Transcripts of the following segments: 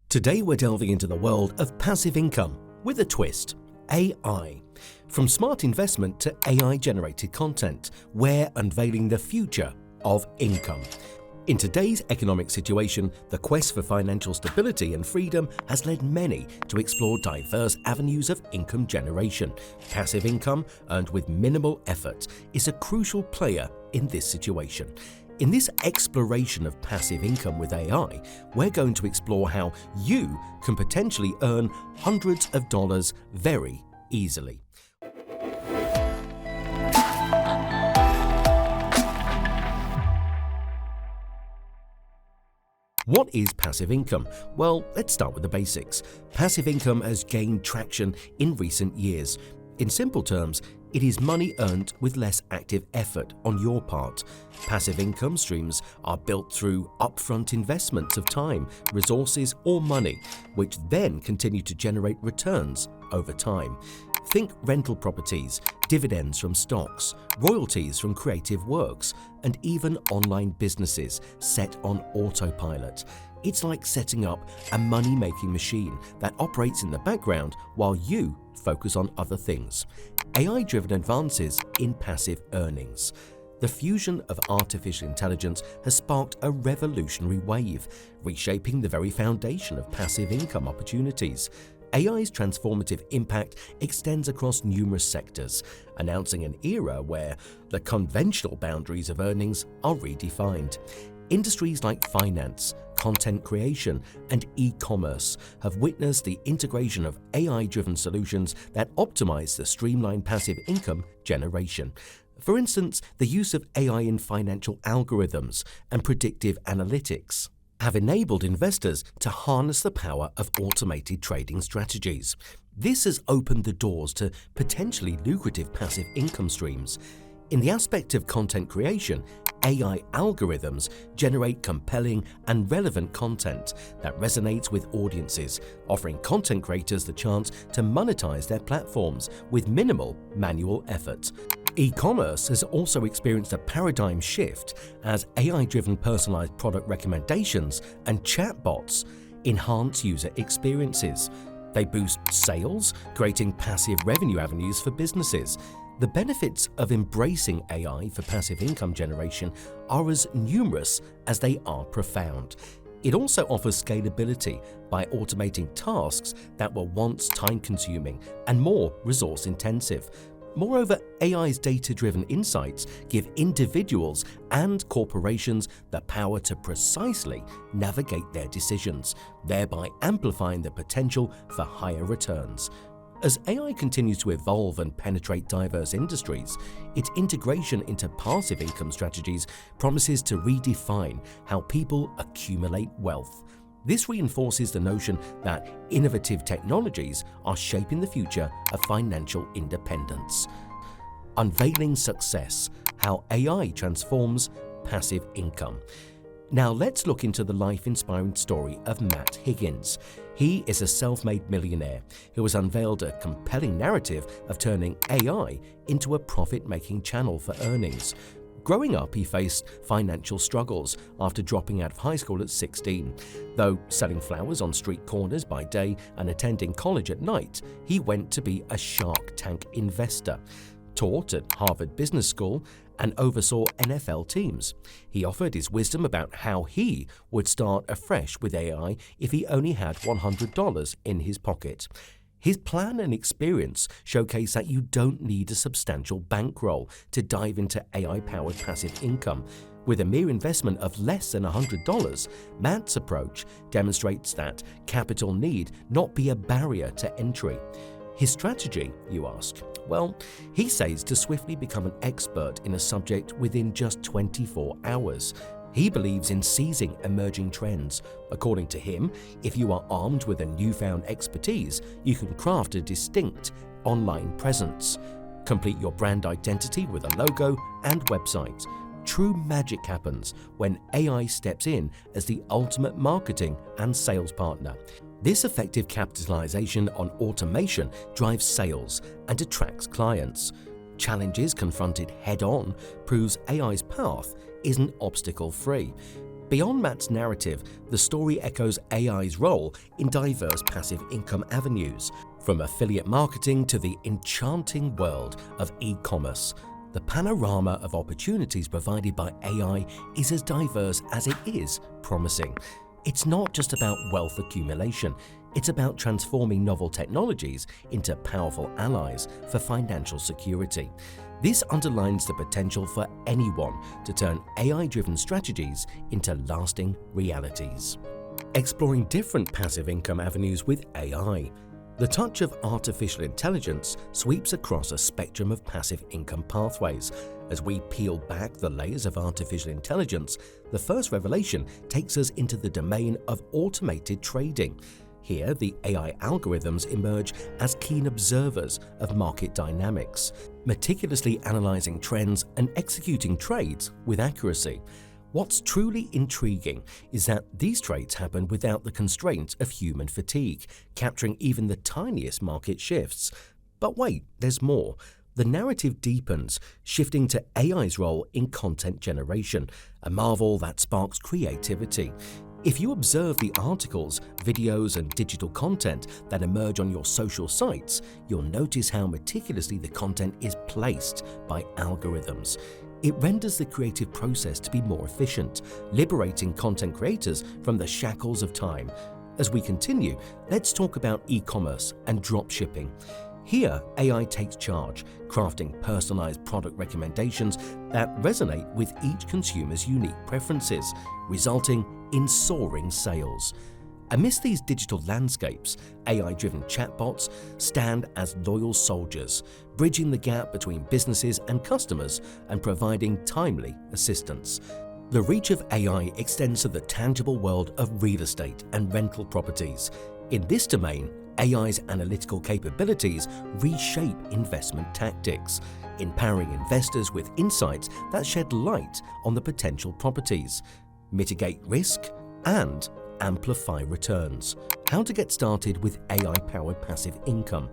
Today we're delving into the world of passive income with a twist, AI. From smart investment to AI-generated content, we're unveiling the future of income. In today's economic situation, the quest for financial stability and freedom has led many to explore diverse avenues of income generation. Passive income, earned with minimal effort, is a crucial player in this situation. In this exploration of passive income with AI, we're going to explore how you can potentially earn hundreds of dollars very easily. What is passive income? Well, let's start with the basics. Passive income has gained traction in recent years. In simple terms, it is money earned with less active effort on your part. Passive income streams are built through upfront investments of time, resources, or money, which then continue to generate returns over time. Think rental properties, dividends from stocks, royalties from creative works, and even online businesses set on autopilot. It's like setting up a money-making machine that operates in the background while you focus on other things. AI-driven advances in passive earnings. The fusion of artificial intelligence has sparked a revolutionary wave, reshaping the very foundation of passive income opportunities. AI's transformative impact extends across numerous sectors, announcing an era where the conventional boundaries of earnings are redefined. Industries like finance, content creation, and e-commerce have witnessed the integration of AI-driven solutions that optimize the streamlined passive income generation. For instance, the use of AI in financial algorithms and predictive analytics have enabled investors to harness the power of automated trading strategies. This has opened the doors to potentially lucrative passive income streams. In the aspect of content creation, AI algorithms generate compelling and relevant content that resonates with audiences, offering content creators the chance to monetize their platforms with minimal manual effort. E-commerce has also experienced a paradigm shift as AI-driven personalized product recommendations and chatbots enhance user experiences. They boost sales, creating passive revenue avenues for businesses. The benefits of embracing AI for passive income generation are as numerous as they are profound. It also offers scalability by automating tasks that were once time-consuming and more resource-intensive. Moreover, AI's data-driven insights give individuals and corporations the power to precisely navigate their decisions, thereby amplifying the potential for higher returns. As AI continues to evolve and penetrate diverse industries, its integration into passive income strategies promises to redefine how people accumulate wealth. This reinforces the notion that innovative technologies are shaping the future of financial independence. Unveiling success: how AI transforms passive income. Now let's look into the life-inspiring story of Matt Higgins. He is a self-made millionaire who has unveiled a compelling narrative of turning AI into a profit-making channel for earnings. Growing up, he faced financial struggles after dropping out of high school at 16. Though selling flowers on street corners by day and attending college at night, he went to be a Shark Tank investor. Taught at Harvard Business School and oversaw NFL teams. He offered his wisdom about how he would start afresh with AI if he only had $100 in his pocket. His plan and experience showcase that you don't need a substantial bankroll to dive into AI-powered passive income. With a mere investment of less than $100, Matt's approach demonstrates that capital need not be a barrier to entry. His strategy, you ask? Well, he says to swiftly become an expert in a subject within just 24 hours. He believes in seizing emerging trends. According to him, if you are armed with a newfound expertise, you can craft a distinct online presence. Complete your brand identity with a logo and website. True magic happens when AI steps in as the ultimate marketing and sales partner. This effective capitalization on automation drives sales and attracts clients. Challenges confronted head-on proves AI's path isn't obstacle-free. Beyond Matt's narrative, the story echoes AI's role in diverse passive income avenues, from affiliate marketing to the enchanting world of e-commerce. The panorama of opportunities provided by AI is as diverse as it is promising. It's not just about wealth accumulation, it's about transforming novel technologies into powerful allies for financial security. This underlines the potential for anyone to turn AI-driven strategies into lasting realities. Exploring different passive income avenues with AI. The touch of artificial intelligence sweeps across a spectrum of passive income pathways. As we peel back the layers of artificial intelligence, the first revelation takes us into the domain of automated trading. Here, the AI algorithms emerge as keen observers of market dynamics, meticulously analyzing trends and executing trades with accuracy. What's truly intriguing is that these trades happen without the constraints of human fatigue, capturing even the tiniest market shifts. But wait, there's more. The narrative deepens, shifting to AI's role in content generation, a marvel that sparks creativity. If you observe the articles, videos, and digital content that emerge on your social sites, you'll notice how meticulously the content is placed by algorithms. It renders the creative process to be more efficient, liberating content creators from the shackles of time. As we continue, let's talk about e-commerce and dropshipping. Here, AI takes charge, crafting personalized product recommendations that resonate with each consumer's unique preferences, resulting in soaring sales. Amidst these digital landscapes, AI-driven chatbots stand as loyal soldiers, bridging the gap between businesses and customers and providing timely assistance. The reach of AI extends to the tangible world of real estate and rental properties. In this domain, AI's analytical capabilities reshape investment tactics, empowering investors with insights that shed light on the potential properties, mitigate risk, and amplify returns. How to get started with AI-powered passive income.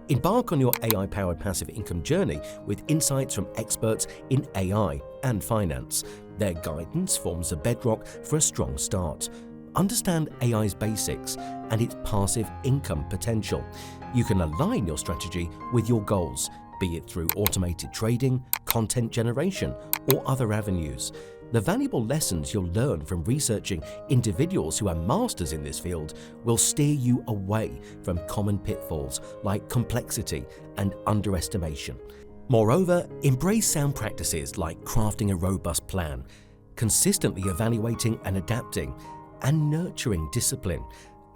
Embark on your AI-powered passive income journey with insights from experts in AI and finance. Their guidance forms the bedrock for a strong start. Understand AI's basics and its passive income potential. You can align your strategy with your goals, be it through automated trading, content generation, or other avenues. The valuable lessons you'll learn from researching individuals who are masters in this field will steer you away from common pitfalls like complexity and underestimation. Moreover, embrace sound practices like crafting a robust plan, consistently evaluating and adapting, and nurturing discipline.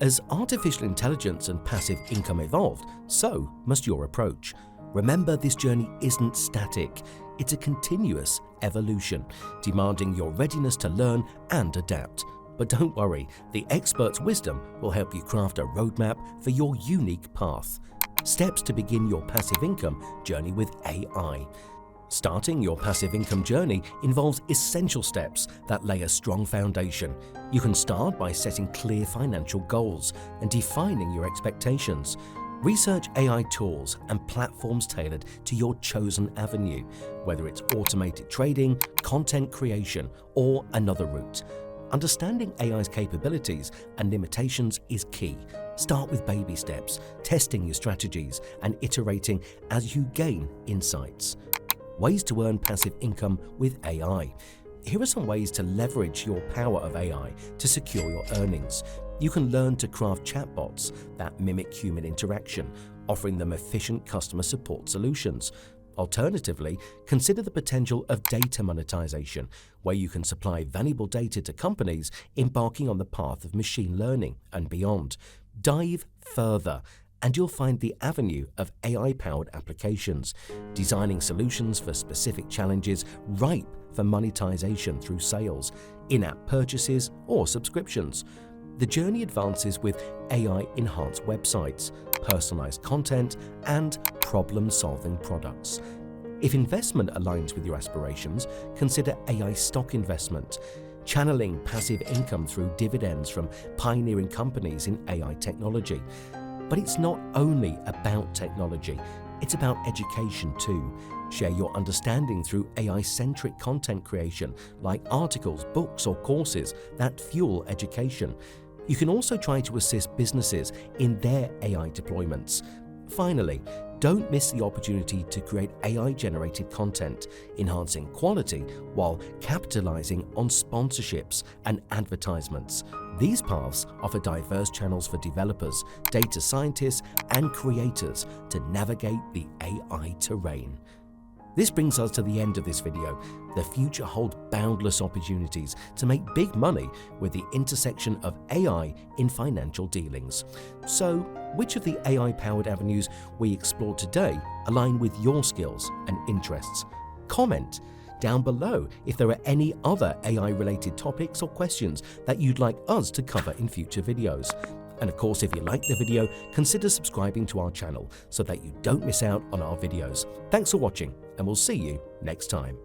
As artificial intelligence and passive income evolved, so must your approach. Remember, this journey isn't static. It's a continuous evolution, demanding your readiness to learn and adapt. But don't worry, the expert's wisdom will help you craft a roadmap for your unique path. Steps to begin your passive income journey with AI. Starting your passive income journey involves essential steps that lay a strong foundation. You can start by setting clear financial goals and defining your expectations. Research AI tools and platforms tailored to your chosen avenue, whether it's automated trading, content creation, or another route. Understanding AI's capabilities and limitations is key. Start with baby steps, testing your strategies and iterating as you gain insights. Ways to earn passive income with AI. Here are some ways to leverage your power of AI to secure your earnings. You can learn to craft chatbots that mimic human interaction, offering them efficient customer support solutions. Alternatively, consider the potential of data monetization, where you can supply valuable data to companies embarking on the path of machine learning and beyond. Dive further, and you'll find the avenue of AI-powered applications, designing solutions for specific challenges ripe for monetization through sales, in-app purchases, or subscriptions. The journey advances with AI-enhanced websites, personalized content, and problem-solving products. If investment aligns with your aspirations, consider AI stock investment, channeling passive income through dividends from pioneering companies in AI technology. But it's not only about technology. it's about education too. Share your understanding through AI-centric content creation like articles, books or courses that fuel education. You can also try to assist businesses in their AI deployments. Finally, don't miss the opportunity to create AI-generated content, enhancing quality while capitalizing on sponsorships and advertisements. These paths offer diverse channels for developers, data scientists, and creators to navigate the AI terrain. This brings us to the end of this video. The future holds boundless opportunities to make big money with the intersection of AI in financial dealings. So, which of the AI-powered avenues we explored today align with your skills and interests? Comment down below if there are any other AI-related topics or questions that you'd like us to cover in future videos. And of course, if you liked the video, consider subscribing to our channel so that you don't miss out on our videos. Thanks for watching, and we'll see you next time.